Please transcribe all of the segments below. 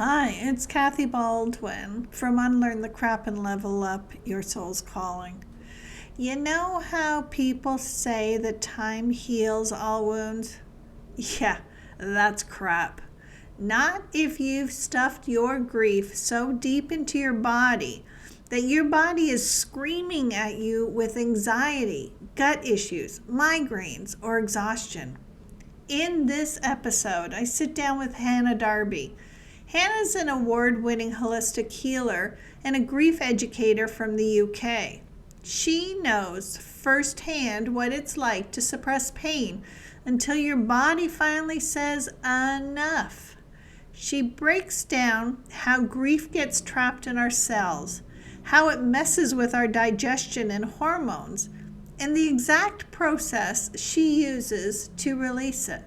Hi, it's Kathy Baldwin from Unlearn the Crap and Level Up Your Soul's Calling. You know how people say that time heals all wounds? Yeah, that's crap. Not if you've stuffed your grief so deep into your body that your body is screaming at you with anxiety, gut issues, migraines, or exhaustion. In this episode, I sit down with Hannah Darby. Hannah's an award winning holistic healer and a grief educator from the UK. She knows firsthand what it's like to suppress pain until your body finally says enough. She breaks down how grief gets trapped in our cells, how it messes with our digestion and hormones, and the exact process she uses to release it.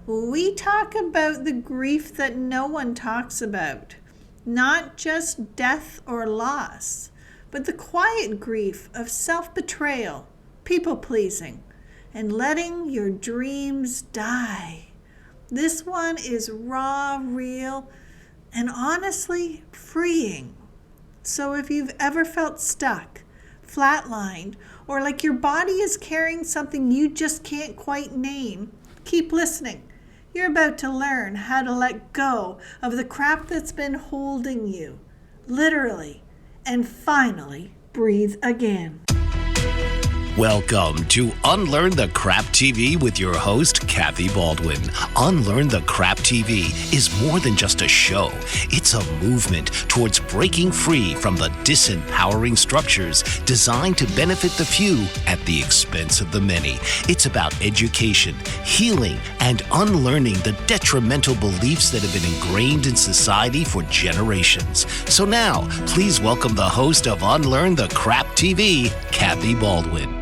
We talk about the grief that no one talks about, not just death or loss, but the quiet grief of self-betrayal, people-pleasing, and letting your dreams die. This one is raw, real, and honestly freeing. So if you've ever felt stuck, flatlined, or like your body is carrying something you just can't quite name, keep listening. You're about to learn how to let go of the crap that's been holding you, literally, and finally breathe again. Welcome to Unlearn the Crap TV with your host, Kathy Baldwin. Unlearn the Crap TV is more than just a show. It's a movement towards breaking free from the disempowering structures designed to benefit the few at the expense of the many. It's about education, healing, and unlearning the detrimental beliefs that have been ingrained in society for generations. So now, please welcome the host of Unlearn the Crap TV, Kathy Baldwin.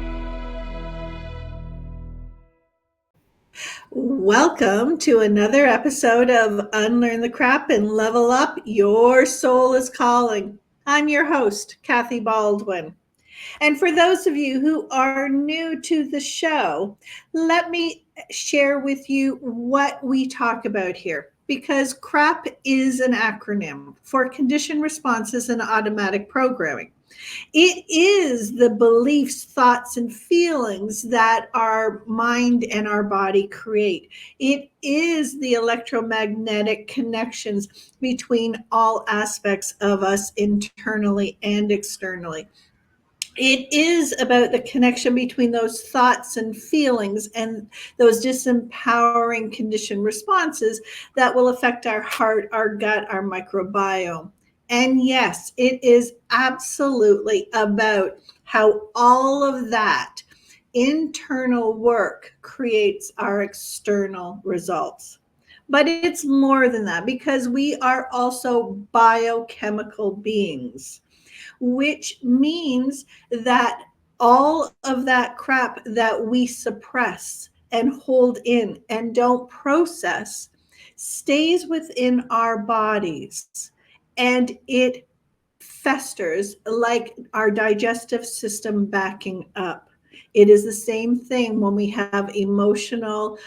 Welcome to another episode of Unlearn the Crap and Level Up Your Soul is Calling. I'm your host, Kathy Baldwin. And for those of you who are new to the show, let me share with you what we talk about here. Because CRAP is an acronym for Conditioned Responses and Automatic Programming. It is the beliefs, thoughts, and feelings that our mind and our body create. It is the electromagnetic connections between all aspects of us internally and externally. It is about the connection between those thoughts and feelings and those disempowering conditioned responses that will affect our heart, our gut, our microbiome. And yes, it is absolutely about how all of that internal work creates our external results. But it's more than that because we are also biochemical beings, which means that all of that crap that we suppress and hold in and don't process stays within our bodies, and it festers like our digestive system backing up. It is the same thing when we have emotional,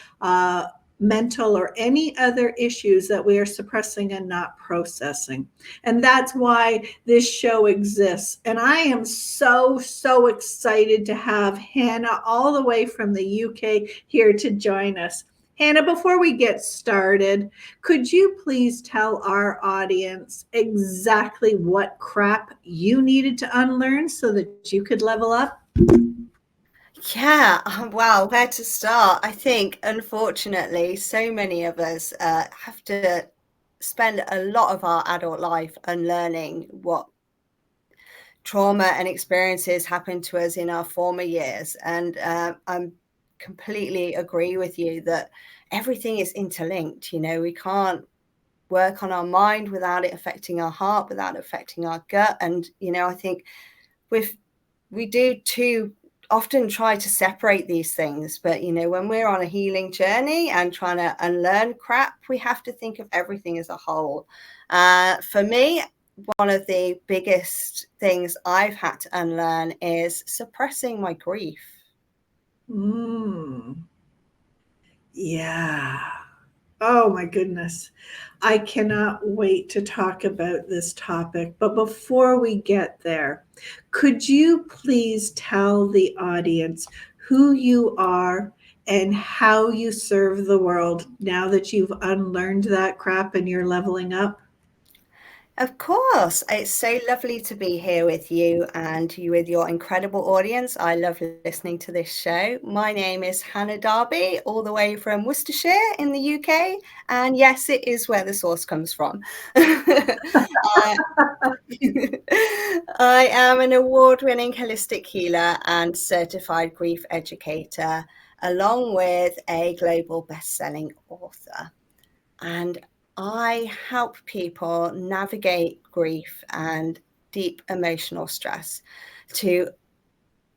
mental, or any other issues that we are suppressing and not processing. And that's why this show exists. And I am so excited to have Hannah all the way from the UK here to join us. Hannah, before we get started, could you please tell our audience exactly what crap you needed to unlearn so that you could level up? Yeah, wow, where to start? I think, unfortunately, so many of us have to spend a lot of our adult life unlearning what trauma and experiences happened to us in our former years. And I'm completely agree with you that everything is interlinked. We can't work on our mind without it affecting our heart, without affecting our gut. And, I think we do too often try to separate these things, but when we're on a healing journey and trying to unlearn crap, we have to think of everything as a whole. For me, one of the biggest things I've had to unlearn is suppressing my grief. Yeah. Oh my goodness. I cannot wait to talk about this topic. But before we get there, could you please tell the audience who you are and how you serve the world now that you've unlearned that crap and you're leveling up? Of course. It's so lovely to be here with you and you with your incredible audience. I love listening to this show. My name is Hannah Darby, all the way from Worcestershire in the UK. And yes, it is where the source comes from. I I am an award-winning holistic healer and certified grief educator, along with a global best-selling author. And I help people navigate grief and deep emotional stress to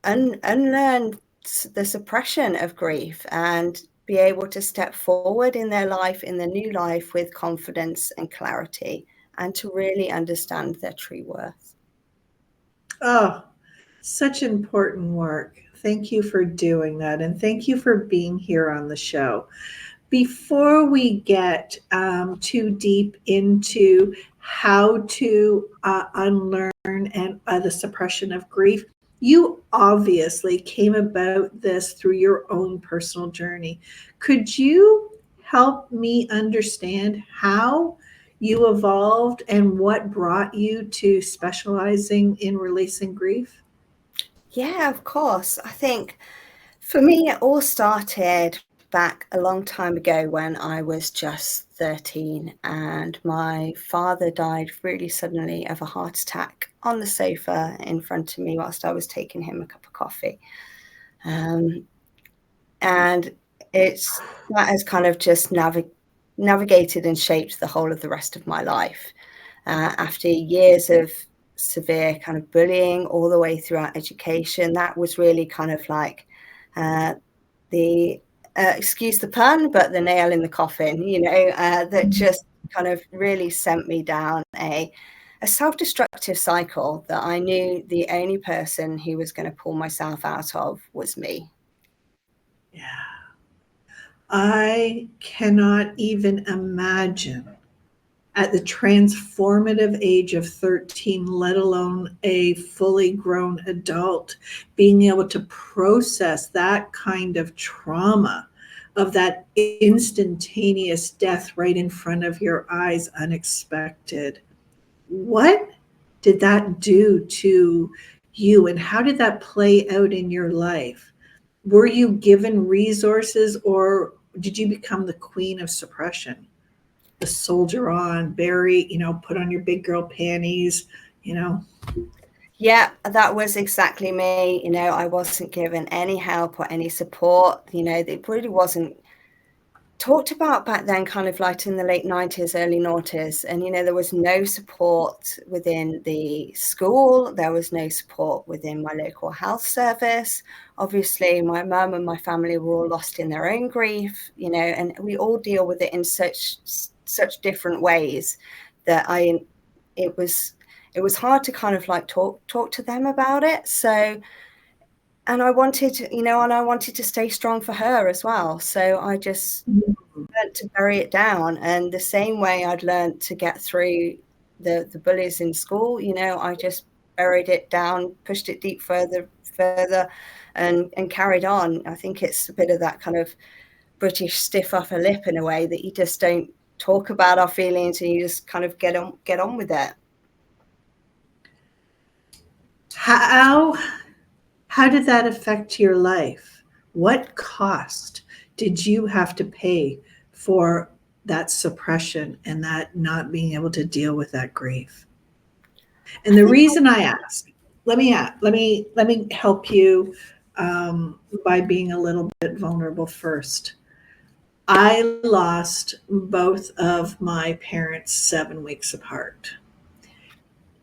unlearn the suppression of grief and be able to step forward in their life, in their new life, with confidence and clarity, and to really understand their true worth. Oh, such important work. Thank you for doing that. And thank you for being here on the show. Before we get too deep into how to unlearn and the suppression of grief, you obviously came about this through your own personal journey. Could you help me understand how you evolved and what brought you to specializing in releasing grief? Yeah, of course. I think for me, it all started back a long time ago when I was just 13 and my father died really suddenly of a heart attack on the sofa in front of me whilst I was taking him a cup of coffee. Um, and it's that has kind of just navigated and shaped the whole of the rest of my life. After years of severe kind of bullying all the way throughout education, that was really kind of like the excuse the pun, but the nail in the coffin, that just kind of really sent me down a self-destructive cycle that I knew the only person who was going to pull myself out of was me. Yeah. I cannot even imagine at the transformative age of 13, let alone a fully grown adult, being able to process that kind of trauma of that instantaneous death right in front of your eyes, unexpected. What did that do to you, and how did that play out in your life? Were you given resources, or did you become the queen of suppression? The soldier on, Barry, put on your big girl panties, you know. Yeah, that was exactly me. I wasn't given any help or any support. It really wasn't talked about back then, kind of like in the late 90s, early noughties. And, there was no support within the school. There was no support within my local health service. Obviously, my mum and my family were all lost in their own grief, and we all deal with it in such different ways that it was hard to kind of like talk to them about it. So, and I wanted, to stay strong for her as well. So I just learned to bury it down. And the same way I'd learned to get through the bullies in school, I just buried it down, pushed it deep further, and carried on. I think it's a bit of that kind of British stiff upper lip in a way, that you just don't talk about our feelings and you just kind of get on with it. How how did that affect your life? What cost did you have to pay for that suppression and that not being able to deal with that grief? I And the think reason I ask, let me help you by being a little bit vulnerable first. I lost both of my parents 7 weeks apart.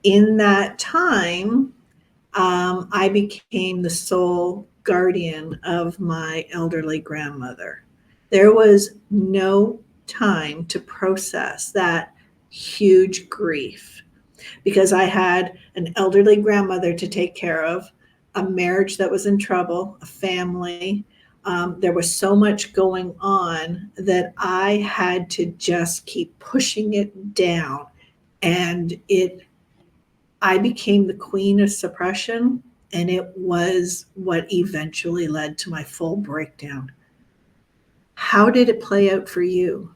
In that time, I became the sole guardian of my elderly grandmother. There was no time to process that huge grief because I had an elderly grandmother to take care of, a marriage that was in trouble, a family. There was so much going on that I had to just keep pushing it down. And I became the queen of suppression, and it was what eventually led to my full breakdown. How did it play out for you?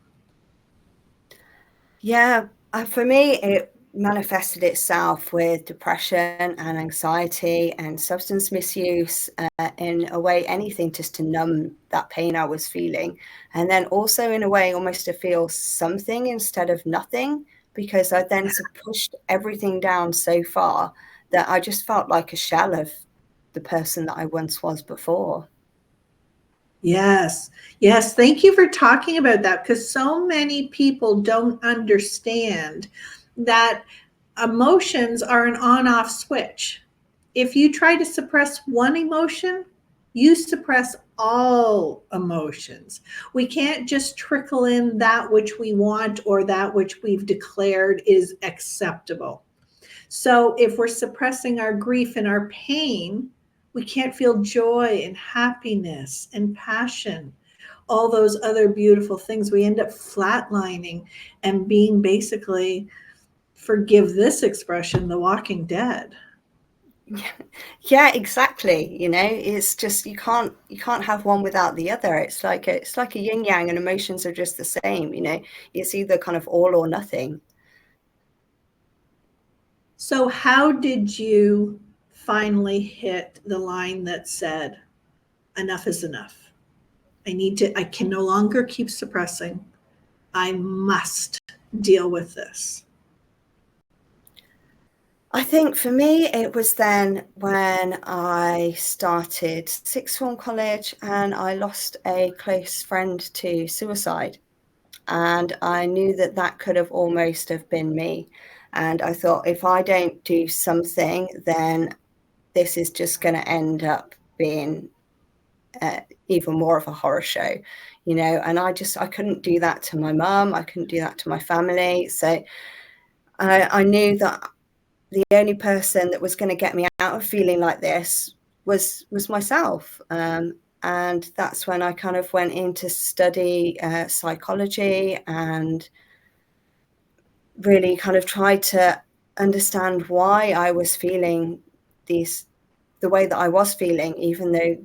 Yeah, for me, it manifested itself with depression and anxiety and substance misuse, in a way, anything just to numb that pain I was feeling. And then also, in a way, almost to feel something instead of nothing, because I then pushed everything down so far that I just felt like a shell of the person that I once was before. Yes. Yes. Thank you for talking about that, because so many people don't understand that emotions are an on off switch. If you try to suppress one emotion, you suppress all emotions. We can't just trickle in that which we want or that which we've declared is acceptable. So if we're suppressing our grief and our pain, we can't feel joy and happiness and passion, all those other beautiful things. We end up flatlining and being basically, forgive this expression, the walking dead. Yeah, exactly. It's just you can't have one without the other. It's like a yin yang, and emotions are just the same. It's either kind of all or nothing. So, how did you finally hit the line that said, enough is enough? I can no longer keep suppressing. I must deal with this. I think for me, it was then when I started sixth form college and I lost a close friend to suicide. And I knew that that could have almost have been me. And I thought, if I don't do something, then this is just going to end up being even more of a horror show, and I couldn't do that to my mum. I couldn't do that to my family. So I knew that the only person that was going to get me out of feeling like this was myself. And that's when I kind of went in to study psychology and really kind of tried to understand why I was feeling the way that I was feeling, even though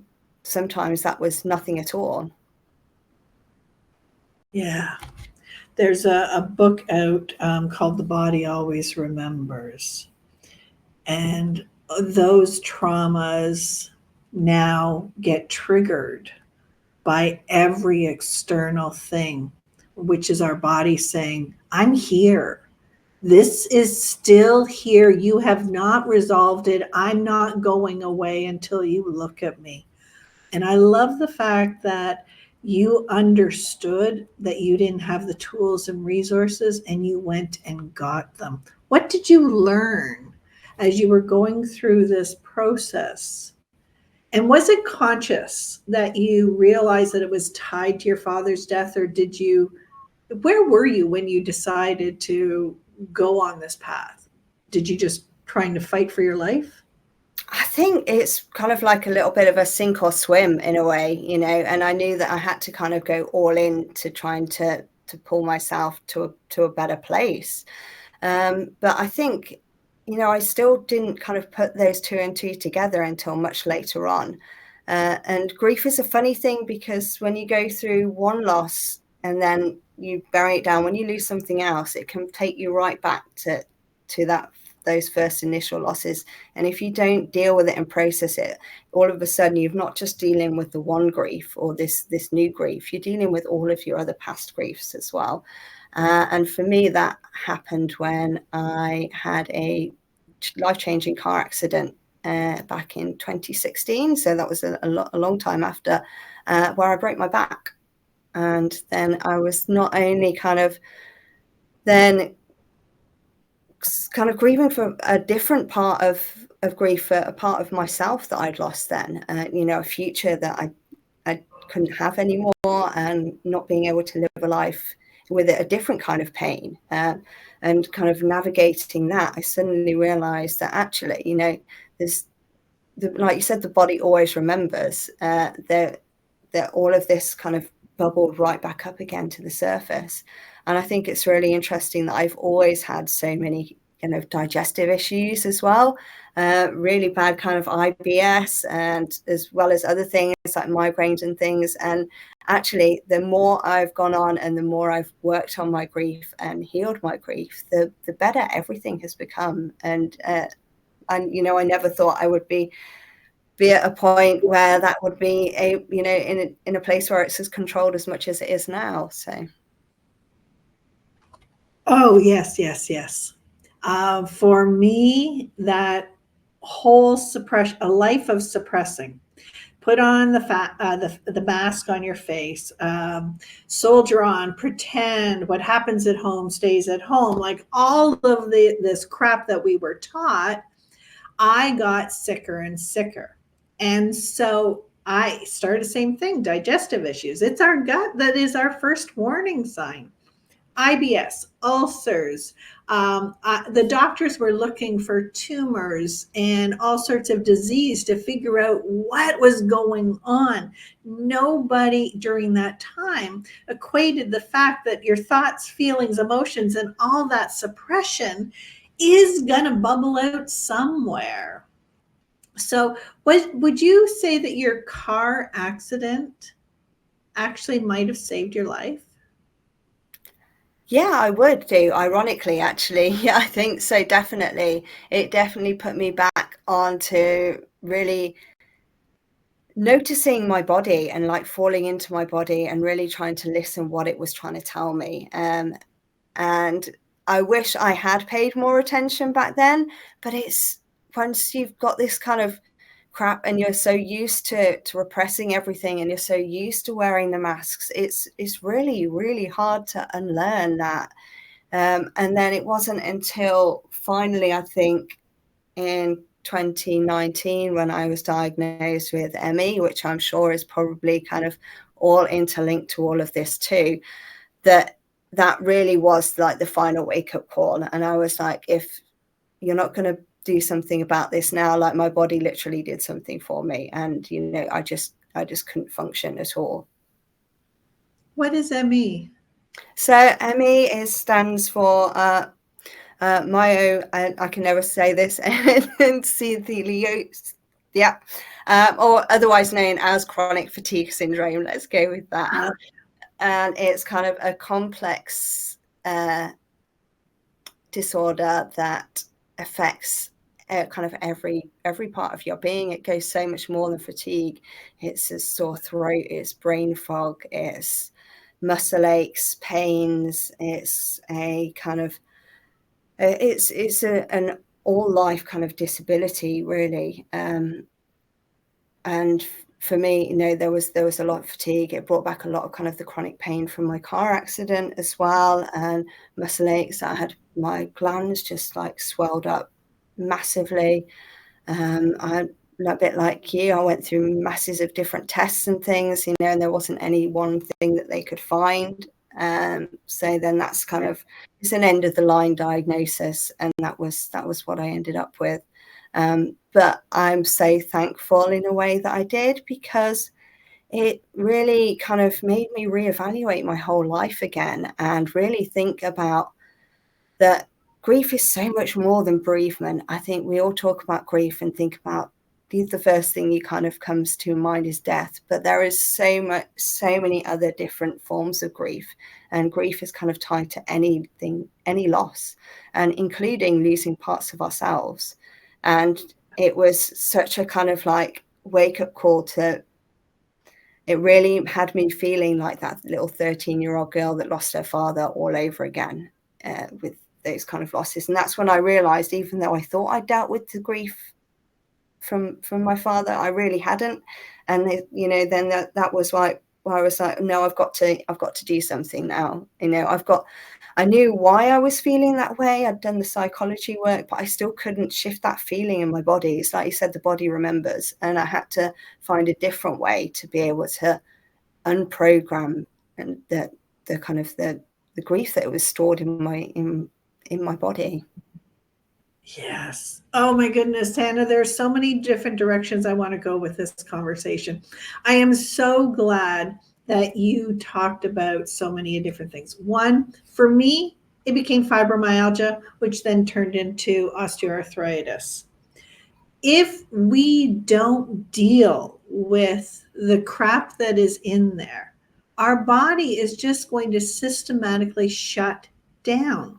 sometimes that was nothing at all. Yeah. There's a book out called The Body Always Remembers. And those traumas now get triggered by every external thing, which is our body saying, I'm here. This is still here. You have not resolved it. I'm not going away until you look at me. And I love the fact that you understood that you didn't have the tools and resources and you went and got them. What did you learn as you were going through this process? And was it conscious that you realized that it was tied to your father's death, or where were you when you decided to go on this path? Did you just trying to fight for your life? I think it's kind of like a little bit of a sink or swim in a way, and I knew that I had to kind of go all in to trying to pull myself to a better place. But I think, I still didn't kind of put those two and two together until much later on. And grief is a funny thing, because when you go through one loss and then you bury it down, when you lose something else, it can take you right back to those first initial losses. And if you don't deal with it and process it, all of a sudden you're not just dealing with the one grief or this new grief, you're dealing with all of your other past griefs as well. And for me, that happened when I had a life-changing car accident back in 2016. So that was a long time after, where I broke my back. And then I was not only kind of grieving for a different part of grief, for a part of myself that I'd lost then, a future that I couldn't have anymore, and not being able to live a life with a different kind of pain, and kind of navigating that. I suddenly realized that actually, there's like you said, the body always remembers. that all of this kind of bubbled right back up again to the surface. And I think it's really interesting that I've always had so many kind of digestive issues as well, really bad kind of IBS, and as well as other things like migraines and things. And actually, the more I've gone on and the more I've worked on my grief and healed my grief, the better everything has become. And you know, I never thought I would be at a point where that would be in a place where it's as controlled as much as it is now. So Oh, yes, yes, yes. For me, that whole suppress a life of suppressing. Put on the mask on your face, soldier on, pretend what happens at home stays at home. Like all of this crap that we were taught, I got sicker and sicker. And so I started the same thing, digestive issues. It's our gut that is our first warning sign. IBS, ulcers. The doctors were looking for tumors and all sorts of disease to figure out what was going on. Nobody during that time equated the fact that your thoughts, feelings, emotions, and all that suppression is going to bubble out somewhere. So, would you say that your car accident actually might have saved your life? yeah, I would do, ironically, actually. Yeah, I think so, definitely. It definitely put me back onto really noticing my body and like falling into my body and really trying to listen what it was trying to tell me. And I wish I had paid more attention back then, but it's once you've got this kind of crap and you're so used to repressing everything and you're so used to wearing the masks, it's really, really hard to unlearn that. And then it wasn't until finally, I think, in 2019 when I was diagnosed with ME, which I'm sure is probably kind of all interlinked to all of this too, that really was like the final wake-up call. And I was like, if you're not going to do something about this now, like my body literally did something for me, and you know, I just couldn't function at all. What is ME? So ME stands for myo, I can never say this, endothelios, yeah, or otherwise known as chronic fatigue syndrome. Let's go with that. And it's kind of a complex disorder that affects kind of every part of your being. It goes so much more than fatigue. It's a sore throat, it's brain fog, it's muscle aches, pains, it's a kind of an all life kind of disability, really. And for me, you know, there was a lot of fatigue. It brought back a lot of kind of the chronic pain from my car accident as well, and muscle aches. I had my glands just like swelled up massively. I, a bit like you, I went through masses of different tests and things, you know, and there wasn't any one thing that they could find. So then that's kind of, it's an end of the line diagnosis, and that was what I ended up with. But I'm so thankful in a way that I did, because it really kind of made me reevaluate my whole life again and really think about that grief is so much more than bereavement. I think we all talk about grief and think about the first thing you kind of comes to mind is death, but there is so many other different forms of grief, and grief is kind of tied to anything, any loss, and including losing parts of ourselves. And it was such a kind of like wake up call to, it really had me feeling like that little 13-year-old girl that lost her father all over again, with those kind of losses. And that's when I realized, even though I thought I dealt with the grief from my father, I really hadn't. And you know, then that was like, where I was like, no, I've got to do something now. You know, I knew why I was feeling that way. I'd done the psychology work, but I still couldn't shift that feeling in my body. It's like you said, the body remembers, and I had to find a different way to be able to unprogram and the kind of the grief that was stored in my body. Yes. Oh my goodness, Hannah, there's so many different directions I want to go with this conversation. I am so glad that you talked about so many different things. One, for me, it became fibromyalgia, which then turned into osteoarthritis. If we don't deal with the crap that is in there, our body is just going to systematically shut down.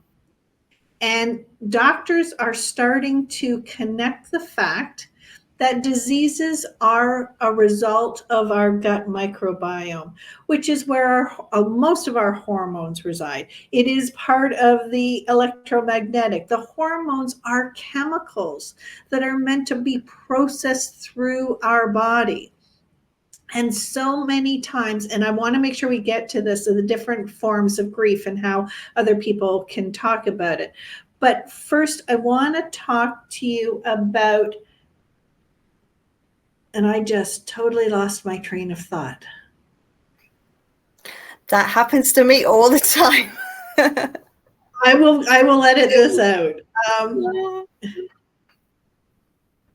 And doctors are starting to connect the fact that diseases are a result of our gut microbiome, which is where most of our hormones reside. It is part of the electromagnetic. The hormones are chemicals that are meant to be processed through our body. And so many times, and I want to make sure we get to this, of the different forms of grief and how other people can talk about it. But first, I want to talk to you about, and I just totally lost my train of thought. That happens to me all the time. I will edit this out.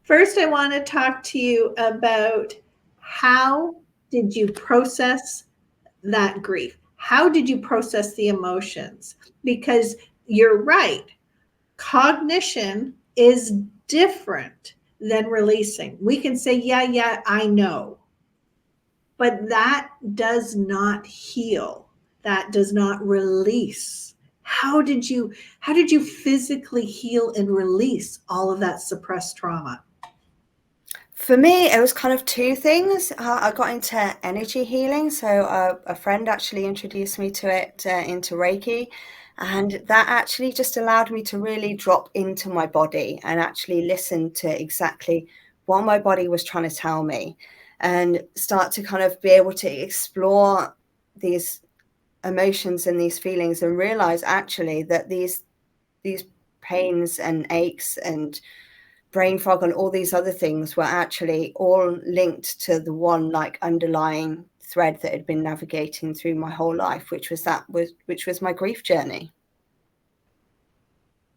First, I want to talk to you about how did you process that grief? How did you process the emotions? Because you're right, cognition is different than releasing. We can say, yeah, I know, but that does not heal. That does not release. How did you physically heal and release all of that suppressed trauma? For me, it was kind of two things. I got into energy healing. So a friend actually introduced me to it, into Reiki. And that actually just allowed me to really drop into my body and actually listen to exactly what my body was trying to tell me, and start to kind of be able to explore these emotions and these feelings, and realize actually that these pains and aches and brain fog and all these other things were actually all linked to the one like underlying thread that had been navigating through my whole life, which was my grief journey.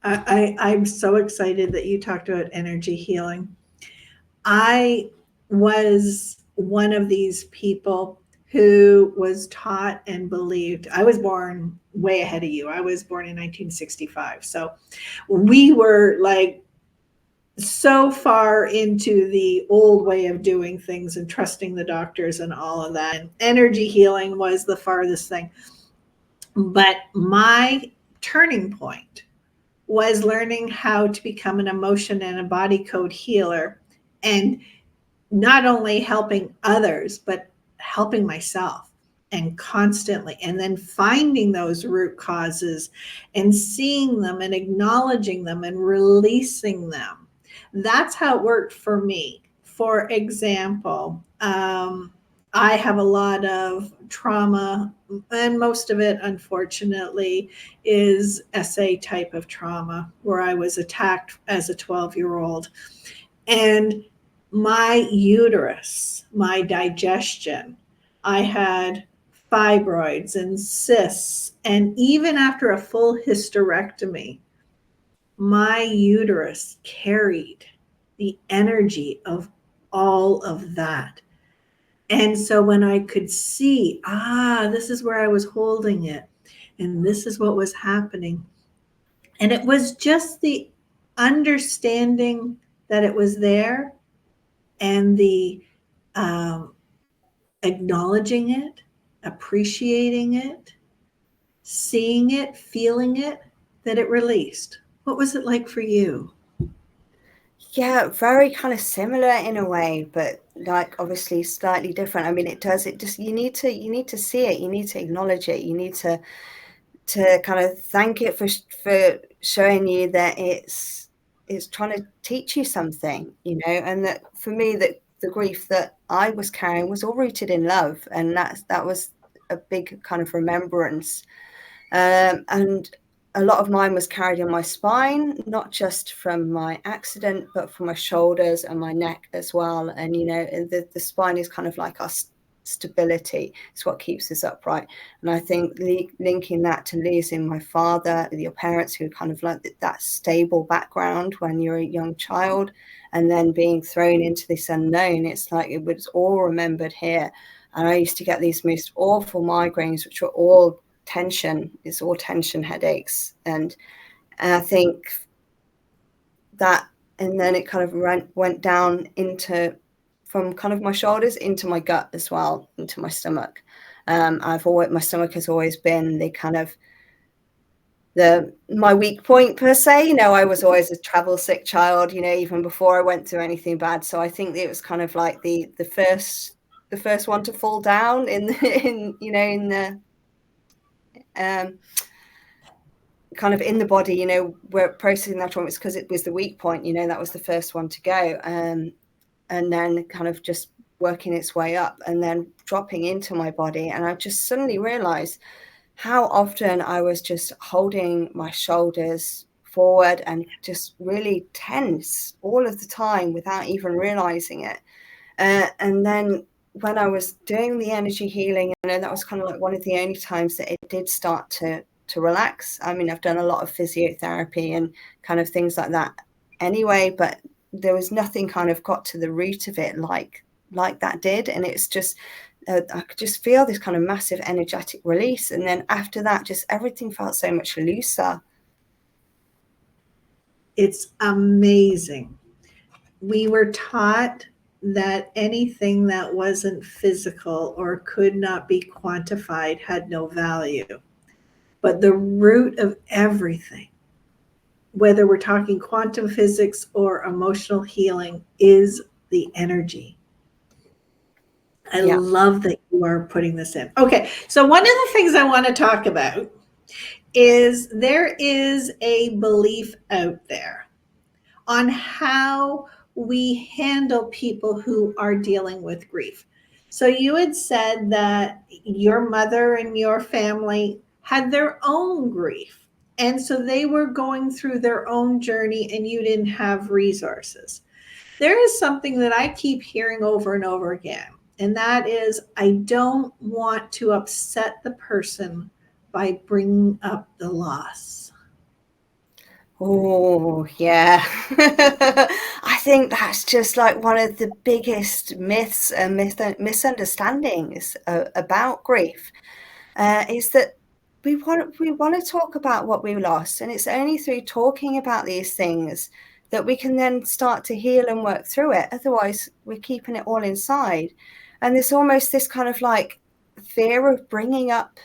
I'm so excited that you talked about energy healing. I was one of these people who was taught and believed. I was born way ahead of you. I was born in 1965. So we were like so far into the old way of doing things and trusting the doctors and all of that. And energy healing was the farthest thing. But my turning point was learning how to become an emotion and a body code healer, and not only helping others, but helping myself, and constantly, and then finding those root causes and seeing them and acknowledging them and releasing them. That's how it worked for me. For example, I have a lot of trauma, and most of it, unfortunately, is SA type of trauma, where I was attacked as a 12-year-old. And my uterus, my digestion, I had fibroids and cysts. And even after a full hysterectomy, my uterus carried the energy of all of that. And so when I could see, this is where I was holding it, and this is what was happening. And it was just the understanding that it was there, and the acknowledging it, appreciating it, seeing it, feeling it, that it released. What was it like for you? Yeah, very kind of similar in a way, but like obviously slightly different. I mean, it just you need to see it, you need to acknowledge it, you need to kind of thank it for showing you that it's trying to teach you something, and that for me, that the grief that I was carrying was all rooted in love, and that was a big kind of remembrance. And a lot of mine was carried in my spine, not just from my accident, but from my shoulders and my neck as well. And the spine is kind of like our stability. It's what keeps us upright. And I think linking that to losing my father, your parents who kind of like that stable background when you're a young child, and then being thrown into this unknown, it's like it was all remembered here. And I used to get these most awful migraines, which were all tension. It's all tension headaches. And I think that, and then it kind of went down into, from kind of my shoulders into my gut as well, into my stomach. My stomach has always been the kind of my weak point per se. You know, I was always a travel sick child, you know, even before I went through anything bad. So I think it was kind of like the first one to fall down in the kind of in the body, you know, we're processing that trauma. It's because it was the weak point, you know, that was the first one to go. And then kind of just working its way up and then dropping into my body. And I just suddenly realized how often I was just holding my shoulders forward and just really tense all of the time without even realizing it. And then when I was doing the energy healing, you know, that was kind of like one of the only times that it did start to relax. I mean, I've done a lot of physiotherapy and kind of things like that anyway, but there was nothing kind of got to the root of it like that did. And it's just, I could just feel this kind of massive energetic release. And then after that, just everything felt so much looser. It's amazing. We were taught that anything that wasn't physical or could not be quantified had no value. But the root of everything, whether we're talking quantum physics or emotional healing, is the energy. I love that you are putting this in. Okay, so one of the things I want to talk about is there is a belief out there on how we handle people who are dealing with grief. So you had said that your mother and your family had their own grief. And so they were going through their own journey and you didn't have resources. There is something that I keep hearing over and over again, and that is I don't want to upset the person by bringing up the loss. Oh, yeah. I think that's just like one of the biggest myths and misunderstandings about grief, is that we want to talk about what we lost, and it's only through talking about these things that we can then start to heal and work through it. Otherwise, we're keeping it all inside, and there's almost this kind of like fear of bringing up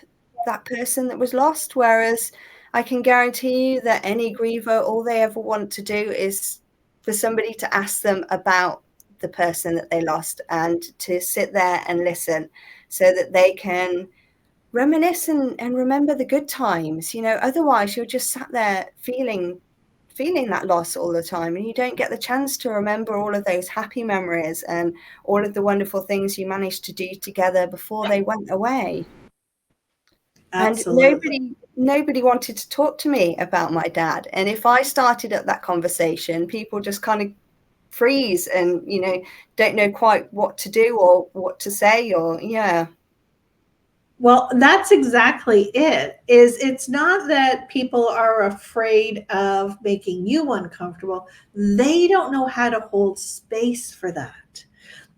that person that was lost, whereas I can guarantee you that any griever, all they ever want to do is for somebody to ask them about the person that they lost and to sit there and listen so that they can reminisce and remember the good times. You know, otherwise you're just sat there feeling that loss all the time, and you don't get the chance to remember all of those happy memories and all of the wonderful things you managed to do together before they went away. Absolutely. And nobody wanted to talk to me about my dad. And if I started up that conversation, people just kind of freeze and, you know, don't know quite what to do or what to say, or Well, that's exactly it. It's not that people are afraid of making you uncomfortable. They don't know how to hold space for that.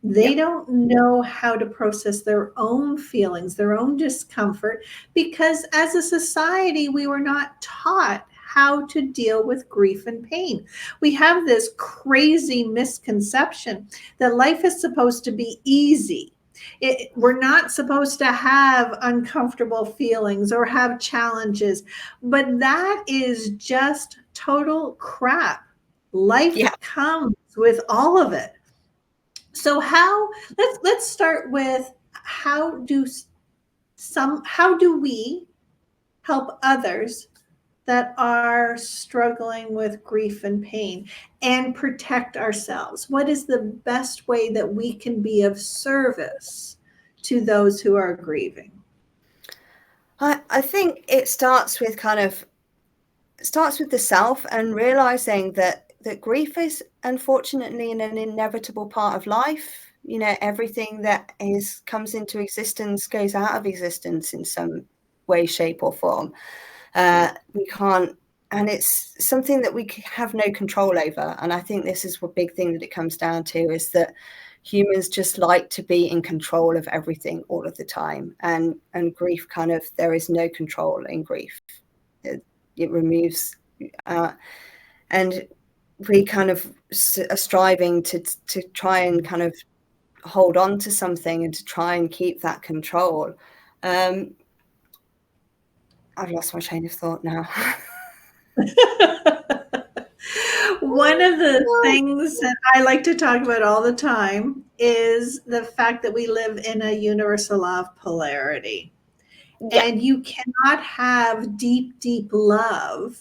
They don't know how to process their own feelings, their own discomfort, because as a society, we were not taught how to deal with grief and pain. We have this crazy misconception that life is supposed to be easy. We're not supposed to have uncomfortable feelings or have challenges, but that is just total crap. Life comes with all of it. So let's start with how do we help others that are struggling with grief and pain and protect ourselves? What is the best way that we can be of service to those who are grieving? I think it starts with the self and realizing that grief is unfortunately an inevitable part of life. You know, everything that comes into existence goes out of existence in some way, shape, or form. We can't, and it's something that we have no control over. And I think this is a big thing that it comes down to, is that humans just like to be in control of everything all of the time. And grief, kind of, there is no control in grief. It removes, and we kind of are striving to try and kind of hold on to something and to try and keep that control. I've lost my train of thought now. One of the things that I like to talk about all the time is the fact that we live in a universal law of polarity. Yeah. And you cannot have deep, deep love.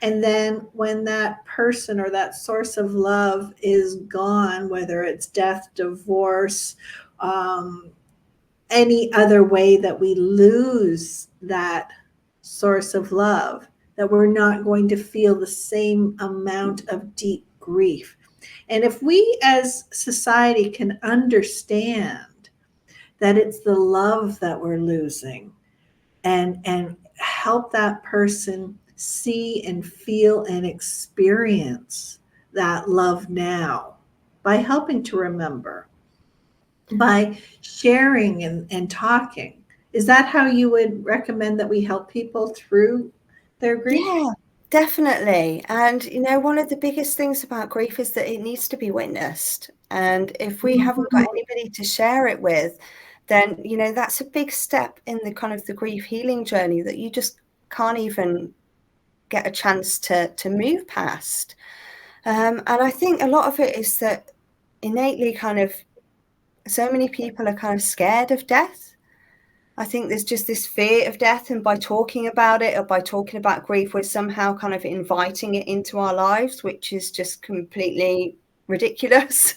And then when that person or that source of love is gone, whether it's death, divorce, any other way that we lose that source of love, that we're not going to feel the same amount of deep grief. And if we as society can understand that it's the love that we're losing, and help that person see and feel and experience that love now by helping to remember, by sharing and talking. Is that how you would recommend that we help people through their grief? Yeah, definitely. And, you know, one of the biggest things about grief is that it needs to be witnessed. And if we haven't got anybody to share it with, then, you know, that's a big step in the kind of the grief healing journey that you just can't even get a chance to move past. And I think a lot of it is that innately, kind of, so many people are kind of scared of death. I think there's just this fear of death, and by talking about it, or by talking about grief, we're somehow kind of inviting it into our lives, which is just completely ridiculous.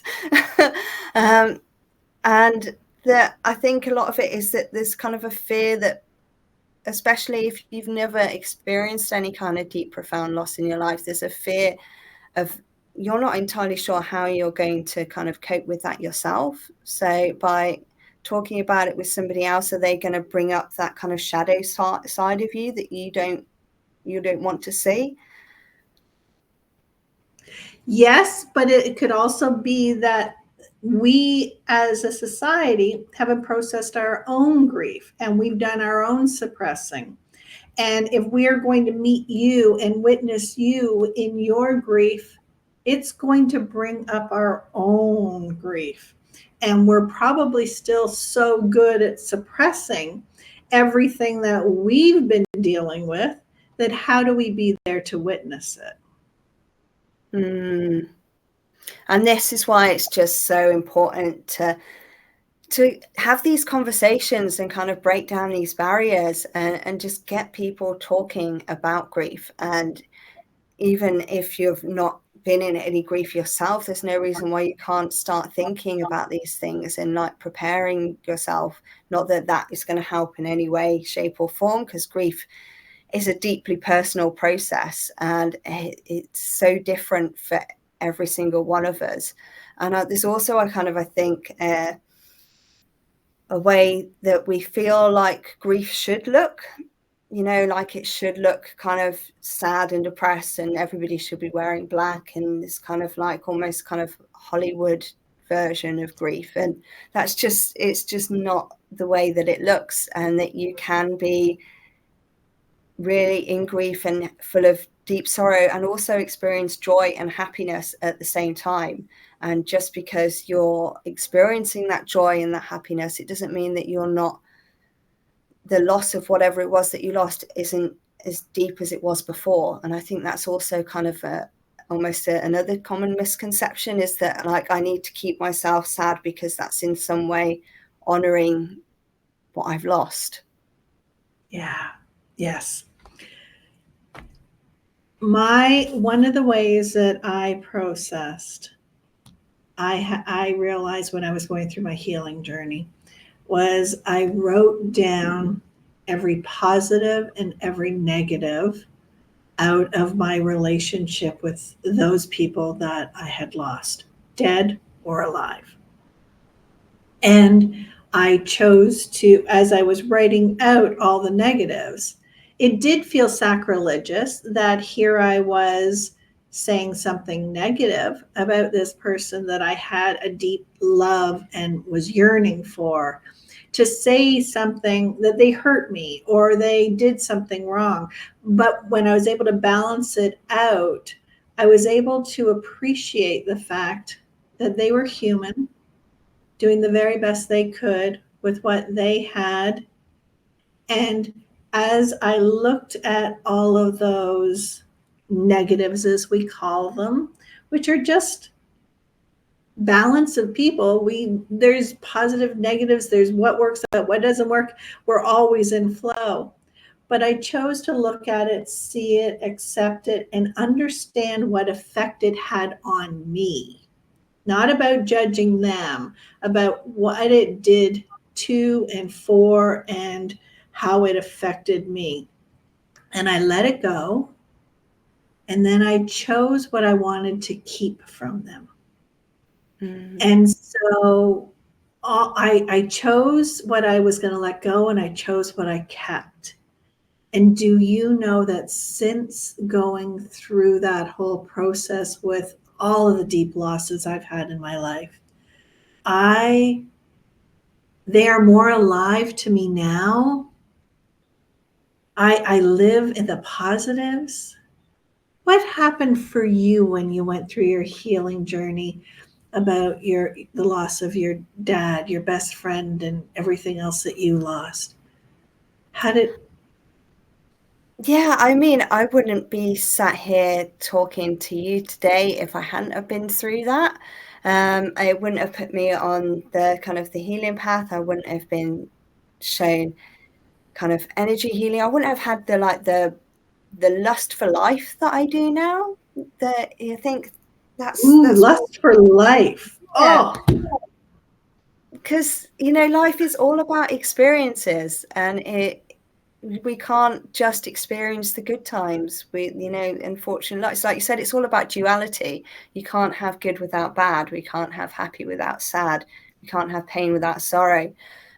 And that, I think a lot of it is that there's kind of a fear that, especially if you've never experienced any kind of deep, profound loss in your life, there's a fear of, you're not entirely sure how you're going to kind of cope with that yourself. So by talking about it with somebody else, are they going to bring up that kind of shadow side of you that you don't want to see? Yes, but it could also be that we as a society haven't processed our own grief and we've done our own suppressing. And if we are going to meet you and witness you in your grief, it's going to bring up our own grief. And we're probably still so good at suppressing everything that we've been dealing with, that how do we be there to witness it? And this is why it's just so important to have these conversations and kind of break down these barriers, and just get people talking about grief. And even if you've not been in any grief yourself, there's no reason why you can't start thinking about these things and like preparing yourself. Not that that is going to help in any way, shape, or form, because grief is a deeply personal process, and it's so different for every single one of us. And there's also a kind of, I think, a way that we feel like grief should look, you know, like it should look kind of sad and depressed, and everybody should be wearing black, and this kind of like almost kind of Hollywood version of grief. And that's just, it's just not the way that it looks, and that you can be really in grief and full of deep sorrow and also experience joy and happiness at the same time. And just because you're experiencing that joy and that happiness, it doesn't mean that you're not, the loss of whatever it was that you lost isn't as deep as it was before. And I think that's also kind of another common misconception, is that like I need to keep myself sad because that's in some way honoring what I've lost. Yeah. Yes. One of the ways that I processed, I realized when I was going through my healing journey, was I wrote down every positive and every negative out of my relationship with those people that I had lost, dead or alive. And I chose to, as I was writing out all the negatives, it did feel sacrilegious that here I was saying something negative about this person that I had a deep love and was yearning for, to say something that they hurt me or they did something wrong. But when I was able to balance it out, I was able to appreciate the fact that they were human, doing the very best they could with what they had. And as I looked at all of those negatives, as we call them, which are just balance of people, there's positive, negatives, there's what works out, what doesn't work. We're always in flow. But I chose to look at it, see it, accept it, and understand what effect it had on me. Not about judging them, about what it did to and for and how it affected me. And I let it go. And then I chose what I wanted to keep from them. And so I chose what I was going to let go, and I chose what I kept. And do you know that since going through that whole process with all of the deep losses I've had in my life, they are more alive to me now. I live in the positives. What happened for you when you went through your healing journey about the loss of your dad, your best friend, and everything else that you lost? How did Yeah, I mean, I wouldn't be sat here talking to you today if I hadn't have been through that. It wouldn't have put me on the kind of the healing path. I wouldn't have been shown kind of energy healing. I wouldn't have had the lust for life that I do now. That I think that's what, lust for life? yeah, Oh, because life is all about experiences, and we can't just experience the good times. Unfortunately, it's like you said, it's all about duality. You can't have good without bad. We can't have happy without sad. We can't have pain without sorrow,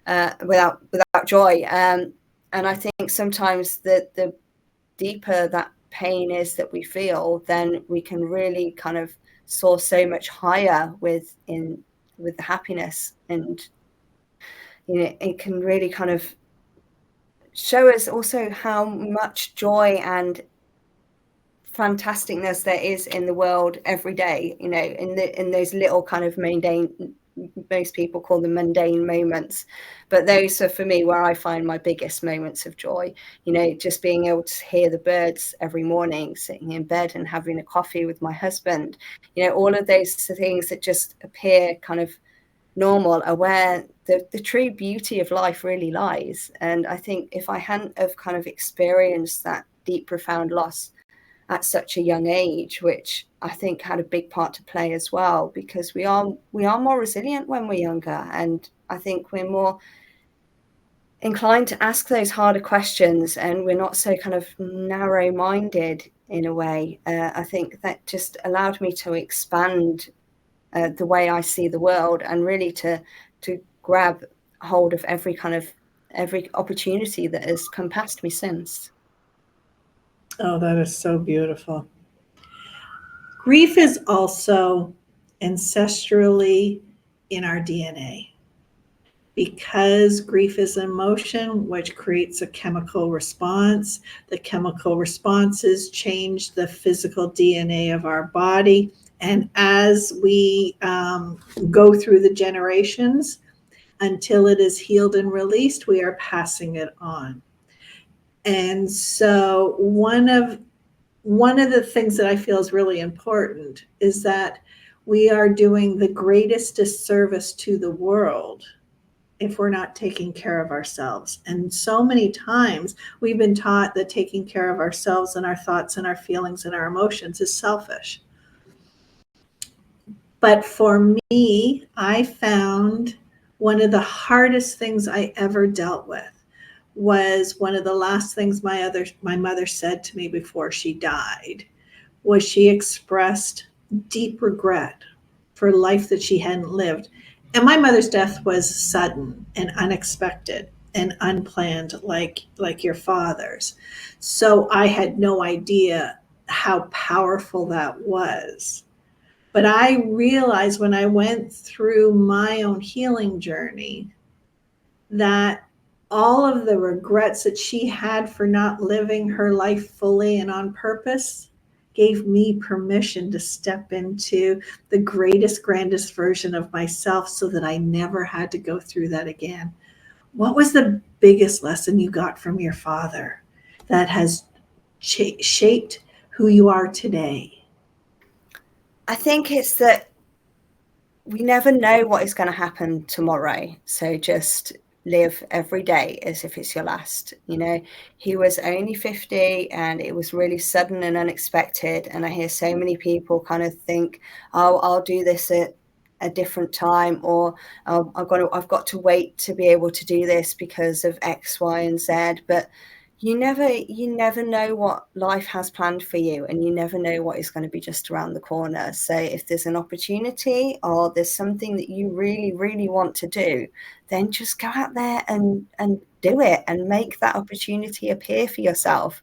without joy. And I think sometimes the deeper that pain is that we feel, then we can really kind of soar so much higher with the happiness. And it can really kind of show us also how much joy and fantasticness there is in the world every day, in those little kind of mundane, most people call them mundane moments, but those are for me where I find my biggest moments of joy. Just being able to hear the birds every morning, sitting in bed and having a coffee with my husband, all of those things that just appear kind of normal are where the true beauty of life really lies. And I think if I hadn't have kind of experienced that deep, profound loss at such a young age, which I think had a big part to play as well, because we are more resilient when we're younger, and I think we're more inclined to ask those harder questions, and we're not so kind of narrow-minded in a way. I think that just allowed me to expand the way I see the world, and really to grab hold of every opportunity that has come past me since. oh, that is so beautiful. Grief is also ancestrally in our DNA, because grief is an emotion which creates a chemical response. The chemical responses change the physical DNA of our body. And as we go through the generations until it is healed and released, we are passing it on. And so one of the things that I feel is really important is that we are doing the greatest disservice to the world if we're not taking care of ourselves. And so many times we've been taught that taking care of ourselves and our thoughts and our feelings and our emotions is selfish. But for me, I found one of the hardest things I ever dealt with was one of the last things my mother said to me before she died. Was she expressed deep regret for life that she hadn't lived. And my mother's death was sudden and unexpected and unplanned, like your father's. So I had no idea how powerful that was. But I realized when I went through my own healing journey that all of the regrets that she had for not living her life fully and on purpose gave me permission to step into the greatest, grandest version of myself so that I never had to go through that again. What was the biggest lesson you got from your father that has shaped who you are today? I think it's that we never know what is going to happen tomorrow. So just live every day as if it's your last. You know, he was only 50 and it was really sudden and unexpected. And I hear so many people kind of think, oh, I'll do this at a different time, or oh, I've got to wait to be able to do this because of X, Y, and Z. But you never know what life has planned for you, and you never know what is going to be just around the corner. So if there's an opportunity or there's something that you really, really want to do, then just go out there and do it and make that opportunity appear for yourself,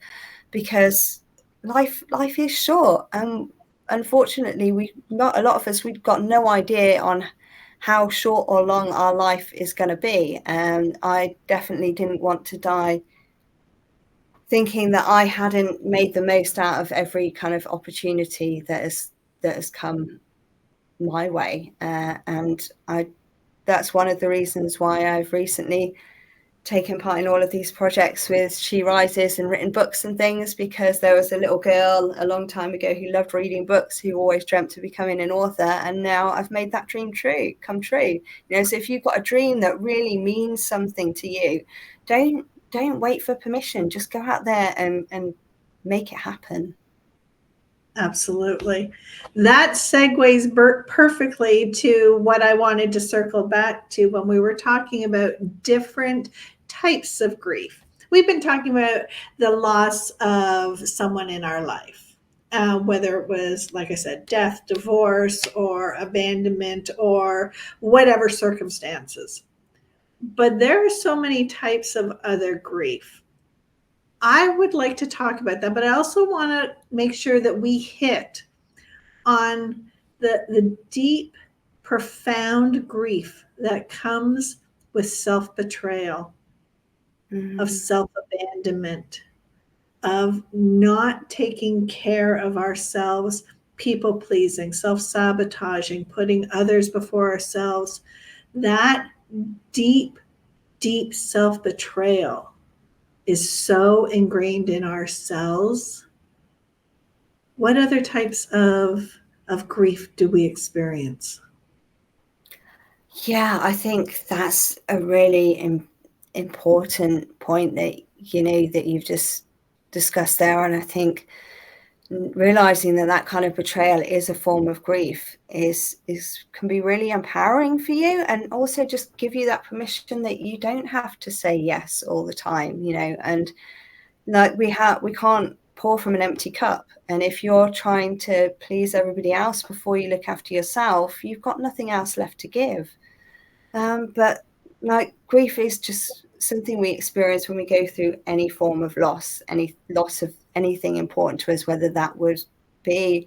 because life is short. And unfortunately, not a lot of us, we've got no idea on how short or long our life is going to be. And I definitely didn't want to die thinking that I hadn't made the most out of every kind of opportunity that has come my way. And that's one of the reasons why I've recently taken part in all of these projects with She Rises and written books and things, because there was a little girl a long time ago who loved reading books, who always dreamt of becoming an author, and now I've made that dream come true. You know, so if you've got a dream that really means something to you, don't wait for permission. Just go out there and make it happen. Absolutely. That segues perfectly to what I wanted to circle back to when we were talking about different types of grief. We've been talking about the loss of someone in our life, whether it was, like I said, death, divorce, or abandonment, or whatever circumstances. But there are so many types of other grief. I would like to talk about that, but I also want to make sure that we hit on the deep, profound grief that comes with self-betrayal, of self-abandonment, of not taking care of ourselves, people pleasing, self-sabotaging, putting others before ourselves. That deep, deep self-betrayal is so ingrained in our cells. What other types of grief do we experience? Yeah, I think that's a really important point that that you've just discussed there. And I think realizing that kind of betrayal is a form of grief is can be really empowering for you, and also just give you that permission that you don't have to say yes all the time. And like we can't pour from an empty cup, and if you're trying to please everybody else before you look after yourself, you've got nothing else left to give. But like, grief is just something we experience when we go through any form of loss, any loss of anything important to us, whether that would be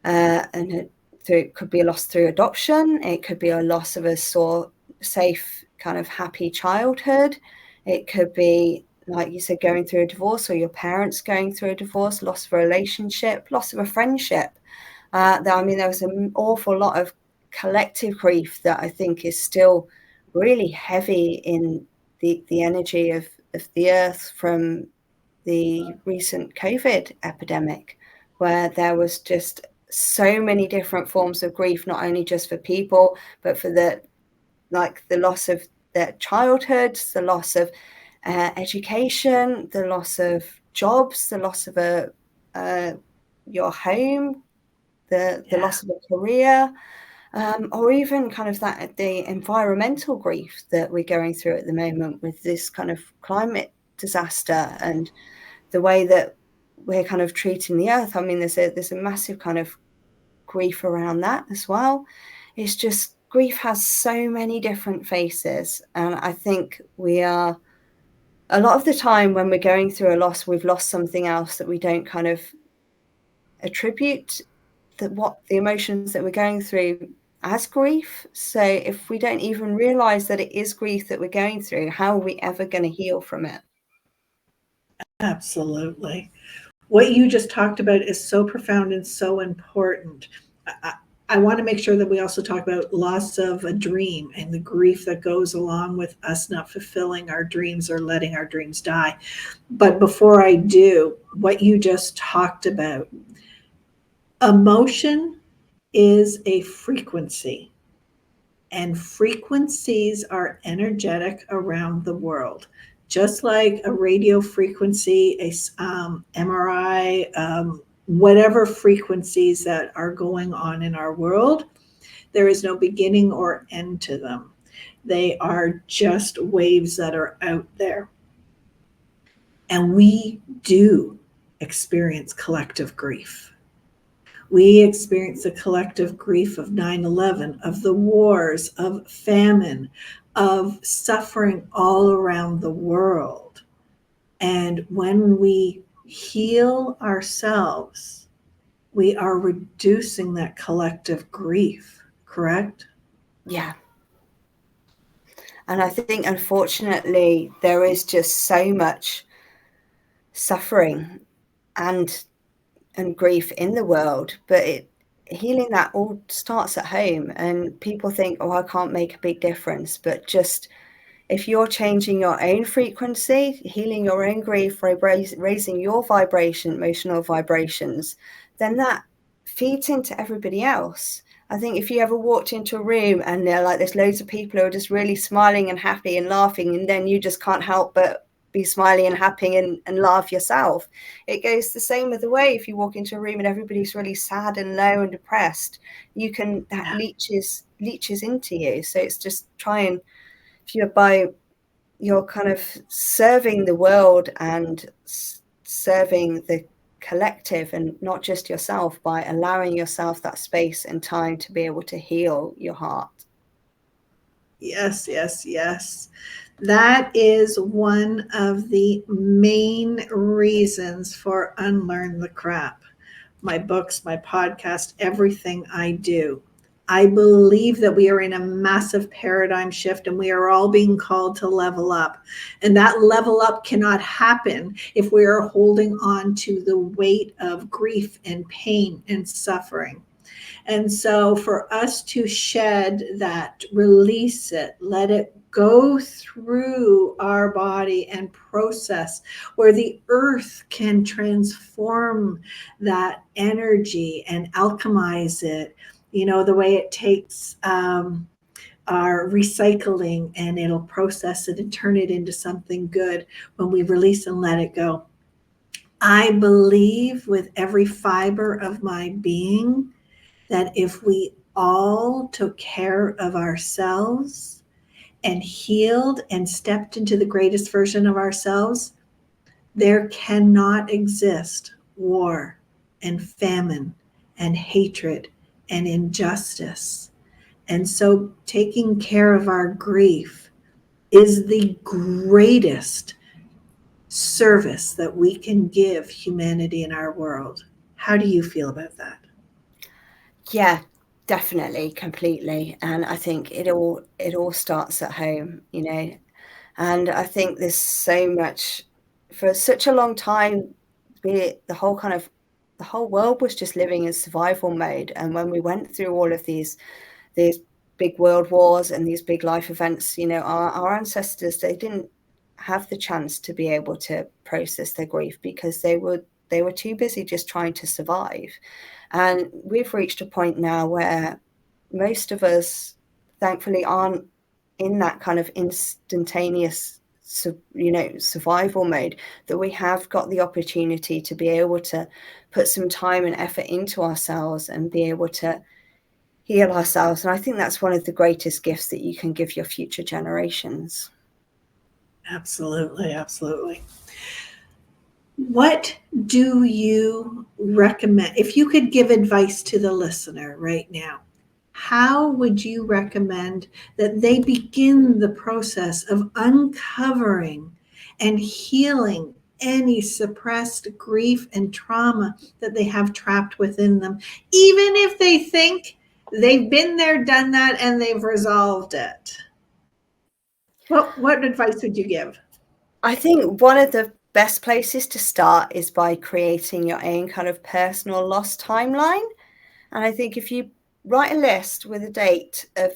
it could be a loss through adoption, it could be a loss of a safe, kind of happy childhood, it could be, like you said, going through a divorce, or your parents going through a divorce, loss of a relationship, loss of a friendship. There was an awful lot of collective grief that I think is still really heavy in the energy of the earth from the recent COVID epidemic, where there was just so many different forms of grief, not only just for people, but for the loss of their childhoods, the loss of education, the loss of jobs, the loss of your home, the loss of a career, or even kind of the environmental grief that we're going through at the moment with this kind of climate disaster and the way that we're kind of treating the earth. I mean, there's a massive kind of grief around that as well. It's just grief has so many different faces. And I think we are, a lot of the time when we're going through a loss, we've lost something else that we don't kind of attribute what the emotions that we're going through as grief. So if we don't even realize that it is grief that we're going through, how are we ever going to heal from it? Absolutely. What you just talked about is so profound and so important. I, I want to make sure that we also talk about loss of a dream and the grief that goes along with us not fulfilling our dreams or letting our dreams die. But before I do, what you just talked about, emotion is a frequency, and frequencies are energetic around the world. Just like a radio frequency, a MRI, whatever frequencies that are going on in our world, there is no beginning or end to them. They are just waves that are out there. And we do experience collective grief. We experience the collective grief of 9/11, of the wars, of famine, of suffering all around the world. And when we heal ourselves, we are reducing that collective grief, correct? Yeah. And I think, unfortunately, there is just so much suffering and grief in the world, but healing that all starts at home. And people think, oh, I can't make a big difference, but just if you're changing your own frequency, healing your own grief, raising your emotional vibrations, then that feeds into everybody else. I think if you ever walked into a room and there's loads of people who are just really smiling and happy and laughing, and then you just can't help but be smiling and happy and laugh yourself. It goes the same other way. If you walk into a room and everybody's really sad and low and depressed, that leaches into you. So it's just if you're you're kind of serving the world and serving the collective and not just yourself, by allowing yourself that space and time to be able to heal your heart. Yes, yes, yes. That is one of the main reasons for Unlearn the Crap. My books, my podcast, everything I do. I believe that we are in a massive paradigm shift and we are all being called to level up. And that level up cannot happen if we are holding on to the weight of grief and pain and suffering. And so for us to shed that, release it, let it go through our body and process where the earth can transform that energy and alchemize it, the way it takes our recycling and it'll process it and turn it into something good when we release and let it go. I believe with every fiber of my being that if we all took care of ourselves and healed and stepped into the greatest version of ourselves, there cannot exist war and famine and hatred and injustice. And so taking care of our grief is the greatest service that we can give humanity in our world. How do you feel about that? Yeah, definitely, completely. And I think it all starts at home, and I think there's so much, for such a long time, be it the whole world was just living in survival mode. And when we went through all of these big world wars and these big life events, our ancestors, they didn't have the chance to be able to process their grief because they were too busy just trying to survive. And we've reached a point now where most of us, thankfully, aren't in that kind of instantaneous survival mode, that we have got the opportunity to be able to put some time and effort into ourselves and be able to heal ourselves. And I think that's one of the greatest gifts that you can give your future generations. Absolutely, absolutely. What do you recommend? If you could give advice to the listener right now, how would you recommend that they begin the process of uncovering and healing any suppressed grief and trauma that they have trapped within them, even if they think they've been there, done that, and they've resolved it? What advice would you give? I think one of the best places to start is by creating your own kind of personal loss timeline. And I think if you write a list with a date of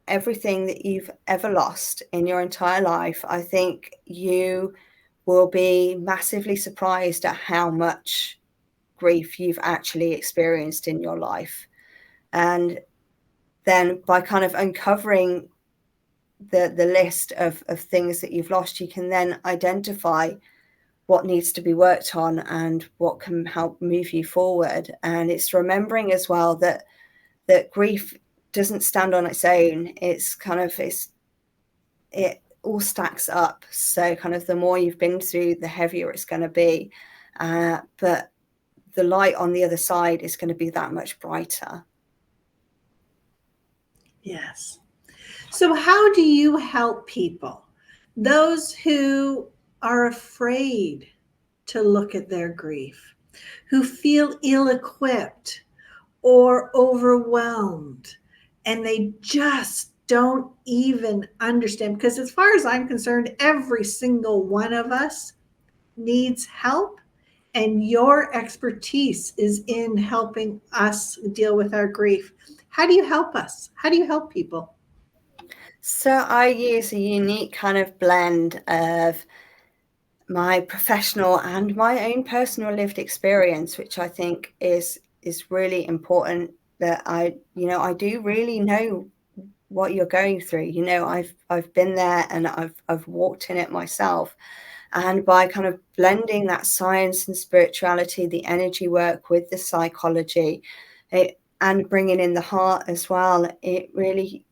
everything that you've ever lost in your entire life, I think you will be massively surprised at how much grief you've actually experienced in your life. And then by kind of uncovering the list of things that you've lost, you can then identify what needs to be worked on and what can help move you forward. And it's remembering as well that grief doesn't stand on its own. It all stacks up. So kind of the more you've been through, the heavier it's going to be. But the light on the other side is going to be that much brighter. Yes. So, how do you help people, those who are afraid to look at their grief, who feel ill equipped or overwhelmed, and they just don't even understand? Because, as far as I'm concerned, every single one of us needs help. And your expertise is in helping us deal with our grief. How do you help us? How do you help people? So I use a unique kind of blend of my professional and my own personal lived experience, which I think is really important, that I do really know what you're going through. I've been there and I've walked in it myself. And by kind of blending that science and spirituality, the energy work with the psychology, and bringing in the heart as well, it really,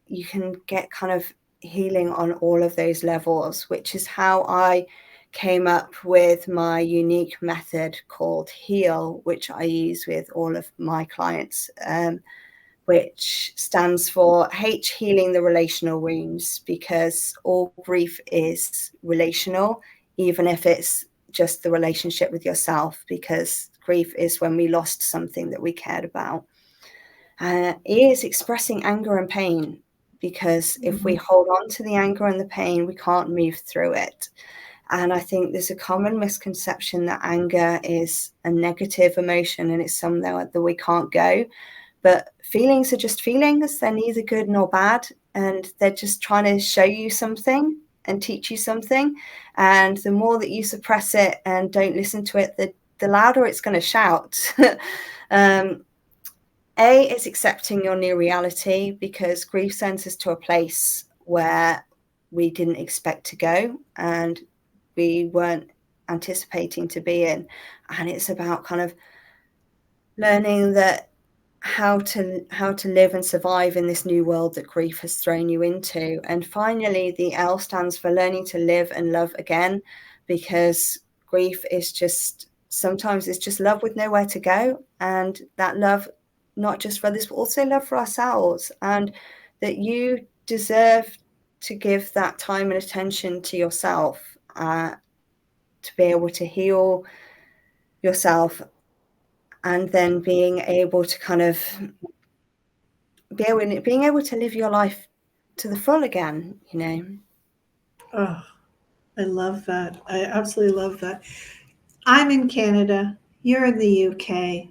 you can get kind of healing on all of those levels, which is how I came up with my unique method called H.E.A.L, which I use with all of my clients, which stands for H, healing the relational wounds, because all grief is relational, even if it's just the relationship with yourself, because grief is when we lost something that we cared about. E is expressing anger and pain, because if we hold on to the anger and the pain, we can't move through it. And I think there's a common misconception that anger is a negative emotion and it's somewhere that we can't go. But feelings are just feelings. They're neither good nor bad. And they're just trying to show you something and teach you something. And the more that you suppress it and don't listen to it, the louder it's going to shout. A is accepting your new reality, because grief sends us to a place where we didn't expect to go and we weren't anticipating to be in. And it's about kind of learning that how to live and survive in this new world that grief has thrown you into. And finally, the L stands for learning to live and love again, because grief is just, sometimes it's just love with nowhere to go. And that love, not just for others, but also love for ourselves, and that you deserve to give that time and attention to yourself, to be able to heal yourself, and then being able to kind of being able to live your life to the full again, Oh, I love that. I absolutely love that. I'm in Canada. You're in the UK.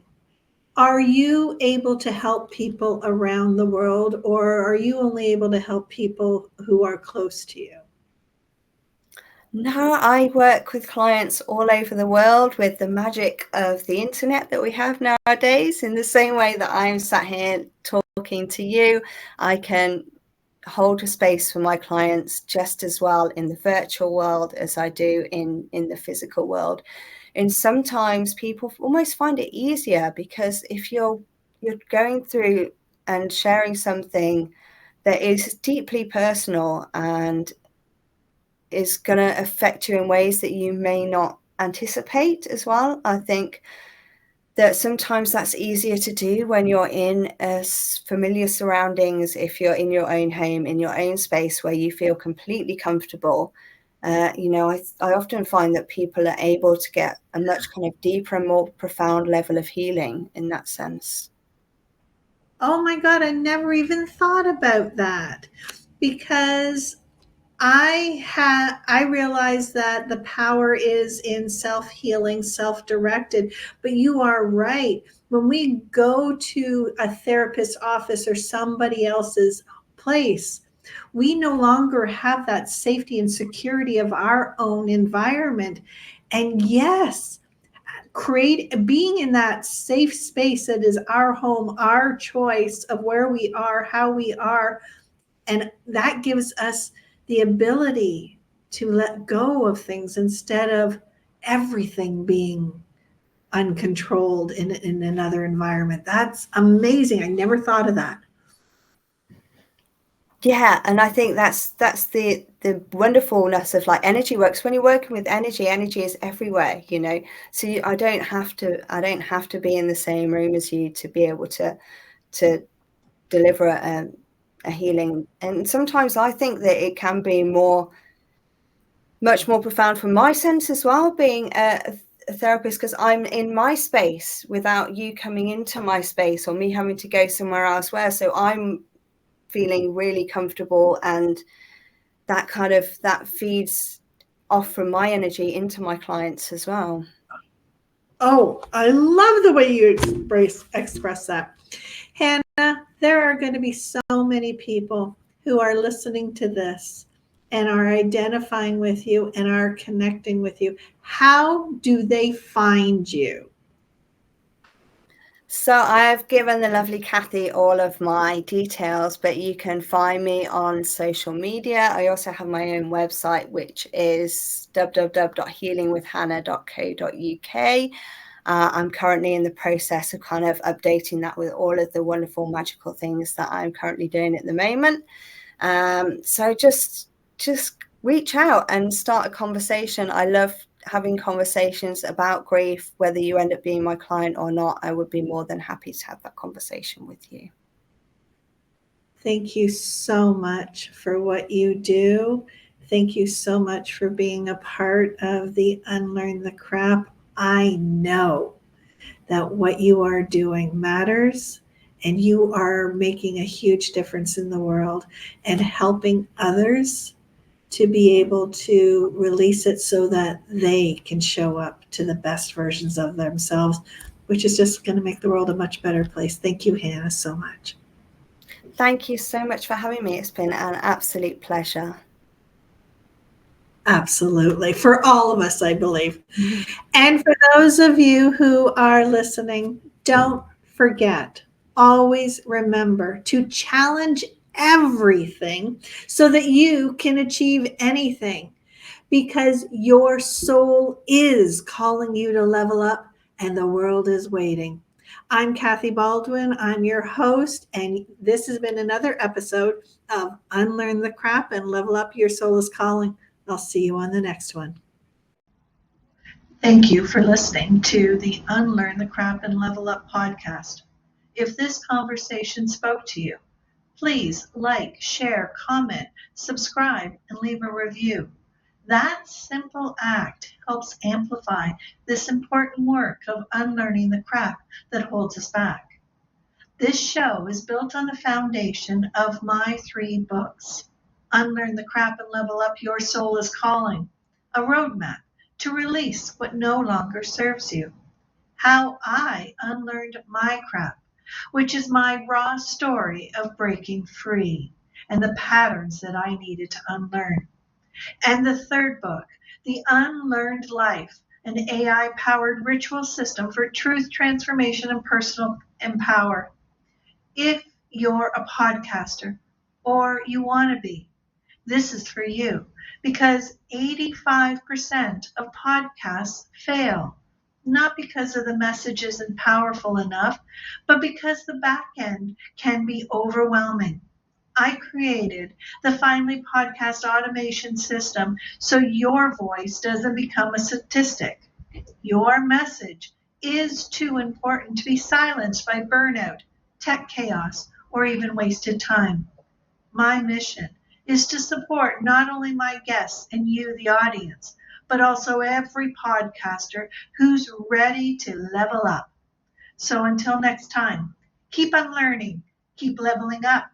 Are you able to help people around the world, or are you only able to help people who are close to you? No, I work with clients all over the world with the magic of the internet that we have nowadays. In the same way that I'm sat here talking to you, I can hold a space for my clients just as well in the virtual world as I do in the physical world. And sometimes people almost find it easier, because if you're going through and sharing something that is deeply personal and is going to affect you in ways that you may not anticipate as well, I think that sometimes that's easier to do when you're in familiar surroundings, if you're in your own home, in your own space where you feel completely comfortable. I often find that people are able to get a much kind of deeper and more profound level of healing in that sense. Oh my God, I never even thought about that, because I realize that the power is in self-healing, self-directed, but you are right. When we go to a therapist's office or somebody else's place, we no longer have that safety and security of our own environment. And yes, being in that safe space that is our home, our choice of where we are, how we are, and that gives us the ability to let go of things instead of everything being uncontrolled in another environment. That's amazing. I never thought of that. Yeah, and I think that's the wonderfulness of like energy works. When you're working with energy, energy is everywhere, So I don't have to be in the same room as you to be able to deliver a healing. And sometimes I think that it can be much more profound from my sense as well, being a therapist, because I'm in my space without you coming into my space or me having to go somewhere elsewhere. So I'm feeling really comfortable, and that feeds off from my energy into my clients as well. Oh, I love the way you express that. Hannah, there are going to be so many people who are listening to this and are identifying with you and are connecting with you. How do they find you? So I've given the lovely Kathy all of my details, but you can find me on social media. I also have my own website, which is www.healingwithhannah.co.uk. I'm currently in the process of kind of updating that with all of the wonderful magical things that I'm currently doing at the moment. So just reach out and start a conversation. I love having conversations about grief. Whether you end up being my client or not, I would be more than happy to have that conversation with you. Thank you so much for what you do. Thank you so much for being a part of the Unlearn the Crap. I know that what you are doing matters, and you are making a huge difference in the world and helping others to be able to release it so that they can show up to the best versions of themselves, which is just going to make the world a much better place. Thank you, Hannah, so much. Thank you so much for having me. It's been an absolute pleasure. Absolutely. For all of us, I believe. And for those of you who are listening, don't forget, always remember to challenge everything so that you can achieve anything, because your soul is calling you to level up and the world is waiting. I'm Kathy Baldwin. I'm your host, and this has been another episode of Unlearn the Crap and Level Up Your Soul is Calling. I'll see you on the next one. Thank you for listening to the Unlearn the Crap and Level Up podcast. If this conversation spoke to you, please like, share, comment, subscribe, and leave a review. That simple act helps amplify this important work of unlearning the crap that holds us back. This show is built on the foundation of my 3 books: Unlearn the Crap and Level Up Your Soul is Calling, a roadmap to release what no longer serves you; How I Unlearned My Crap, which is my raw story of breaking free and the patterns that I needed to unlearn; and the 3rd book, The Unlearned Life, an AI-powered ritual system for truth transformation and personal empower. If you're a podcaster or you want to be, this is for you, because 85% of podcasts fail, not because of the message isn't powerful enough, but because the back end can be overwhelming. I created the Finally Podcast automation system so your voice doesn't become a statistic. Your message is too important to be silenced by burnout, tech chaos, or even wasted time. My mission is to support not only my guests and you, the audience, but also every podcaster who's ready to level up. So until next time, keep unlearning, keep leveling up,